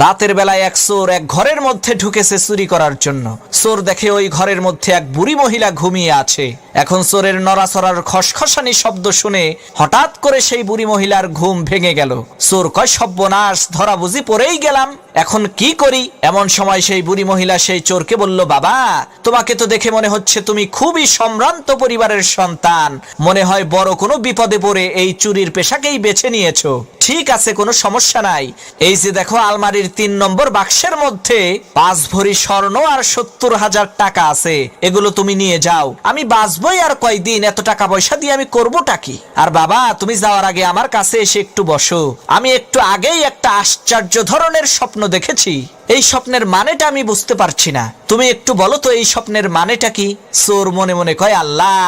রাতের বেলায় এক চোর এক ঘরের মধ্যে ঢুকেছে চুরি করার জন্য। চোর দেখে ওই ঘরের মধ্যে এক বুড়ি মহিলা ঘুমিয়ে আছে। এখন চোরের নড়াচড়ার খসখসানি শব্দ শুনে হঠাৎ করে সেই বুড়ি মহিলার ঘুম ভেঙে গেল। চোর কয়, সর্বনাশ, ধরা বুঝি পড়েই গেলাম, এখন কি করি? এমন সময় সেই বুড়ি মহিলা সেই চোরকে বলল, বাবা, তোমাকে তো দেখে মনে হচ্ছে তুমি খুবই সম্ভ্রান্ত পরিবারের সন্তান, মনে হয় বড় কোনো বিপদে পড়ে এই চুরির পেশাকেই বেছে নিয়েছো। ঠিক আছে, কোনো সমস্যা নাই। এই যে দেখো, আলমারির 3 নম্বর বাক্সের মধ্যে 5 ভরি স্বর্ণ আর 70,000 টাকা আছে, এগুলো তুমি নিয়ে যাও। আমি বাঁচবই আর কয়দিন, এত টাকা পয়সা দিয়ে আমি করবোটা কি? আর বাবা, তুমি যাওয়ার আগে আমার কাছে এসে একটু বসো। আমি একটু আগেই একটা আশ্চর্য ধরনের স্বপ্ন দেখেছি। এই স্বপ্নের মানেটা আমি বুঝতে পারছি না, তুমি একটু বলো তো এই স্বপ্নের মানেটা কি? চোর মনে মনে কয়, আল্লাহ,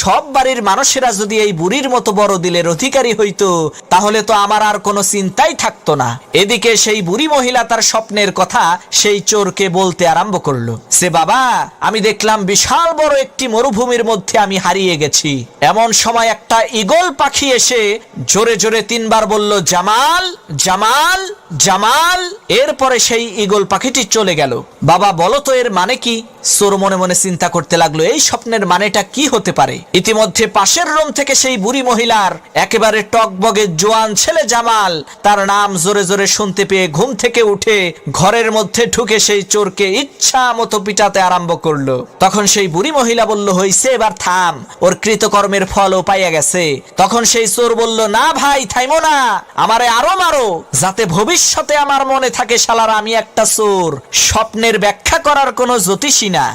সব বাড়ির মানুষেরা যদি এই বুড়ির মতো বড় দিলের অধিকারী হইতো, তাহলে তো আমার আর কোনো চিন্তাই থাকতো না। এদিকে সেই বুড়ি মহিলা তার স্বপ্নের কথা সেই চোরকে বলতে আরম্ভ করলো। সে, বাবা, আমি দেখলাম বিশাল বড় একটি মরুভূমির মধ্যে আমি হারিয়ে গেছি। এমন সময় একটা ঈগল পাখি এসে জোরে জোরে 3 বার বলল, জামাল, জামাল, জামাল। এরপরে সেই ঈগল পাখিটি চলে গেল। বাবা, বলো তো এর মানে কি? চোর মনে মনে চিন্তা করতে লাগলো, এই স্বপ্নের মানেটা কি হতে পারে? ইতিমধ্যে পাশের রুম থেকে সেই বুড়ি মহিলার একেবারে টকবগে জোয়ান ছেলে জামাল তার নাম জোরে জোরে শুনতে পেয়ে ঘুম থেকে উঠে ঘরের মধ্যে ঢুকে সেই চোরকে ইচ্ছা মতো পিটাতে আরম্ভ করলো। তখন সেই বুড়ি মহিলা বলল, হইছে, এবার থাম, ওর কৃতকর্মের ফলও পাইয়া গেছে। তখন সেই চোর বলল, না ভাই, থাইমো না, আমারে আরো মারো, যাতে ভবিষ্যতে আমার মনে থাকে শালারা আমি একটা চোর, স্বপ্নের ব্যাখ্যা করার কোনো জ্যোতিষী না।